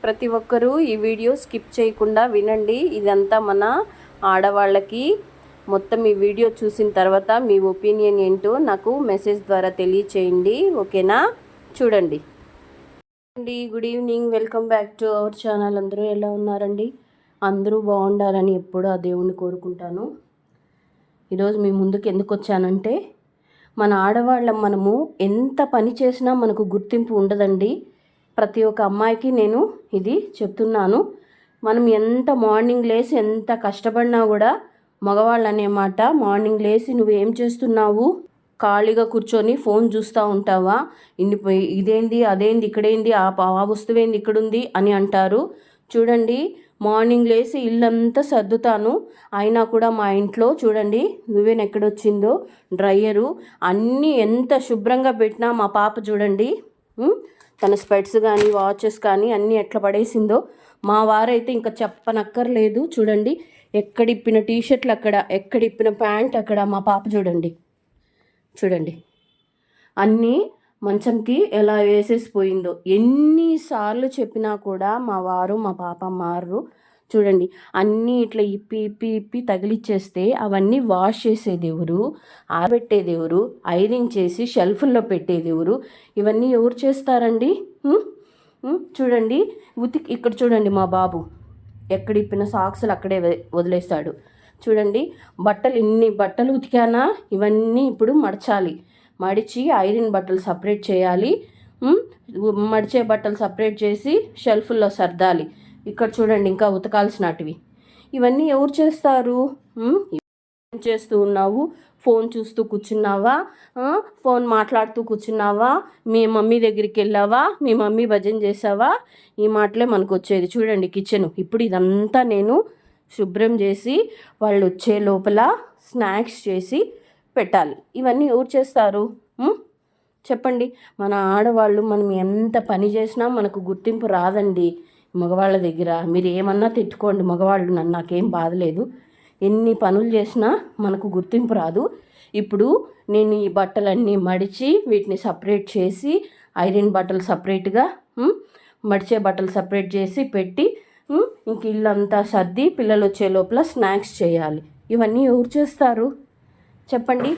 ప్రతి ఒక్కరూ ఈ వీడియో స్కిప్ చేయకుండా వినండి. ఇదంతా మన ఆడవాళ్ళకి. మొత్తం ఈ వీడియో చూసిన తర్వాత మీ ఒపీనియన్ ఏంటో నాకు మెసేజ్ ద్వారా తెలియచేయండి. ఓకేనా? చూడండి. Good evening, welcome back to our channel. అందరూ ఎలా ఉన్నారండి? అందరూ బాగుండాలని ఎప్పుడూ ఆ దేవుణ్ణి కోరుకుంటాను. ఈరోజు మీ ముందుకు ఎందుకు వచ్చానంటే, మన ఆడవాళ్ళం మనము ఎంత పని చేసినా మనకు గుర్తింపు ఉండదండి. ప్రతి ఒక్క అమ్మాయికి నేను ఇది చెప్తున్నాను. మనం ఎంత మార్నింగ్ లేసి ఎంత కష్టపడినా కూడా మగవాళ్ళు అనే మాట, మార్నింగ్ లేసి నువ్వేం చేస్తున్నావు, ఖాళీగా కూర్చొని ఫోన్ చూస్తూ ఉంటావా, ఇదేంది అదేంది ఇక్కడేంది, ఆ వస్తువేంది ఇక్కడుంది అని అంటారు. చూడండి, మార్నింగ్ లేసి ఇల్లంతా సర్దుతాను, అయినా కూడా మా ఇంట్లో చూడండి నువ్వేను ఎక్కడొచ్చిందో డ్రయరు అన్నీ ఎంత శుభ్రంగా పెట్టినా మా పాప చూడండి తన స్పెట్స్ కానీ వాచెస్ కానీ అన్నీ ఎట్లా పడేసిందో. మా వారైతే ఇంకా చెప్పనక్కర్లేదు. చూడండి, ఎక్కడిప్పిన టీషర్ట్లు అక్కడ, ఎక్కడిప్పిన ప్యాంట్ అక్కడ. మా పాప చూడండి అన్నీ మంచంకి ఎలా వేసేసిపోయిందో. ఎన్నిసార్లు చెప్పినా కూడా మా వారు మా పాప మారరు. చూడండి, అన్నీ ఇట్లా ఇప్పి తగిలిచ్చేస్తే అవన్నీ వాష్ చేసేది ఎవరు, ఆరబెట్టేది ఎవరు, ఐరన్ చేసి షెల్ఫ్ల్లో పెట్టేది ఎవరు? ఇవన్నీ ఎవరు చేస్తారండి? చూడండి, ఇక్కడ చూడండి మా బాబు ఎక్కడిప్పిన సాక్సులు అక్కడే వదిలేస్తాడు. చూడండి, ఇన్ని బట్టలు ఉతికానా, ఇవన్నీ ఇప్పుడు మడచాలి. మడిచి ఐరన్ బట్టలు సపరేట్ చేయాలి, మడిచే బట్టలు సపరేట్ చేసి షెల్ఫ్ల్లో సర్దాలి. ఇక్కడ చూడండి ఇంకా ఉతకాల్సినటివి. ఇవన్నీ ఎవరు చేస్తారు? ఏం చేస్తూ ఉన్నావు? ఫోన్ చూస్తూ కూర్చున్నావా? ఫోన్ మాట్లాడుతూ కూర్చున్నావా? మీ మమ్మీ దగ్గరికి వెళ్ళావా? మీ మమ్మీ భజన చేసావా? ఈ మాటలే మనకు వచ్చేది. చూడండి కిచెను ఇప్పుడు ఇదంతా నేను శుభ్రం చేసి వాళ్ళు వచ్చే లోపల స్నాక్స్ చేసి పెట్టాలి. ఇవన్నీ ఎవరు చేస్తారు? చెప్పండి. మన ఆడవాళ్ళు మనం ఎంత పని చేసినా మనకు గుర్తింపు రాదండి మగవాళ్ళ దగ్గర. మీరు ఏమన్నా తిట్టుకోండి, మగవాళ్ళు నాకేం బాధలేదు. ఎన్ని పనులు చేసినా మనకు గుర్తింపు రాదు. ఇప్పుడు నేను ఈ బట్టలన్నీ మడిచి వీటిని సపరేట్ చేసి ఐరన్ బట్టలు సపరేట్గా, మడిచే బట్టలు సపరేట్ చేసి పెట్టి ఇంక ఇల్లంతా సర్ది పిల్లలు వచ్చే లోపల స్నాక్స్ చేయాలి. ఇవన్నీ ఎవరు చేస్తారు చెప్పండి?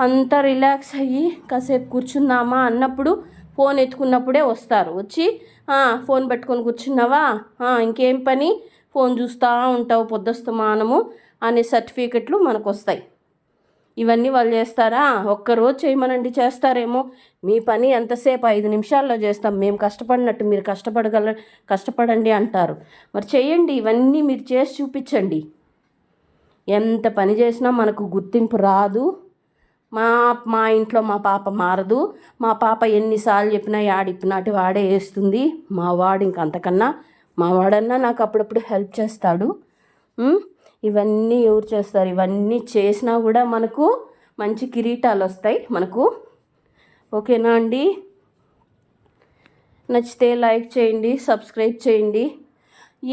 అంతా రిలాక్స్ అయ్యి కాసేపు కూర్చుందామా అన్నప్పుడు ఫోన్ ఎత్తుకున్నప్పుడే వస్తారు. వచ్చి ఫోన్ పెట్టుకొని కూర్చున్నావా, ఇంకేం పని, ఫోన్ చూస్తూ ఉంటావు పొద్దుస్తమానము అనే సర్టిఫికెట్లు మనకు వస్తాయి. ఇవన్నీ వాళ్ళు చేస్తారా? ఒక్కరోజు చేయమనండి, చేస్తారేమో. మీ పని ఎంతసేపు 5 నిమిషాల్లో చేస్తాం, మేము కష్టపడినట్టు మీరు కష్టపడండి అంటారు. మరి చేయండి, ఇవన్నీ మీరు చేసి చూపించండి. ఎంత పని చేసినా మనకు గుర్తింపు రాదు. మా ఇంట్లో మా పాప మారదు. మా పాప ఎన్నిసార్లు చెప్పినా యాడిప్పినాటి వాడే వేస్తుంది. మా వాడు ఇంకంతకన్నా, మా వాడన్నా నాకు అప్పుడప్పుడు హెల్ప్ చేస్తాడు. ఇవన్నీ ఎవరు చేస్తారు? ఇవన్నీ చేసినా కూడా మనకు మంచి కిరీటాలు వస్తాయి మనకు. ఓకేనా అండి? నచ్చితే లైక్ చేయండి, సబ్స్క్రైబ్ చేయండి.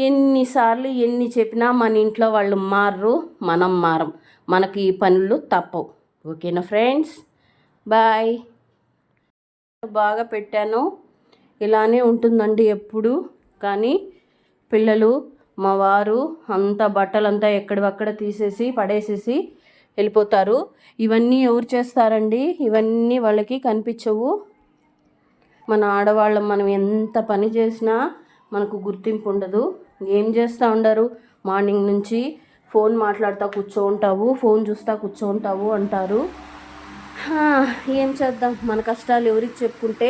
ఎన్నిసార్లు ఎన్ని చెప్పినా మన ఇంట్లో వాళ్ళు మారరు, మనం మారం. మనకి ఈ పనులు తప్పవు. ఓకేనా ఫ్రెండ్స్? బాయ్. బాగా పెట్టాను, ఇలానే ఉంటుందండి ఎప్పుడు. కానీ పిల్లలు మా వారు అంతా బట్టలంతా ఎక్కడవక్కడ తీసేసి పడేసేసి వెళ్ళిపోతారు. ఇవన్నీ ఎవరు చేస్తారండి? ఇవన్నీ వాళ్ళకి కనిపించవు. మన ఆడవాళ్ళం మనం ఎంత పని చేసినా మనకు గుర్తింపు ఉండదు. ఏం చేస్తూ ఉండరు? మార్నింగ్ నుంచి ఫోన్ మాట్లాడుతూ కూర్చోంటావు, ఫోన్ చూస్తూ కూర్చోంటావు అంటారు. ఏం చేద్దాం, మన కష్టాలు ఎవరికి చెప్పుకుంటే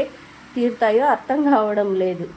తీరుతాయో అర్థం కావడం లేదు.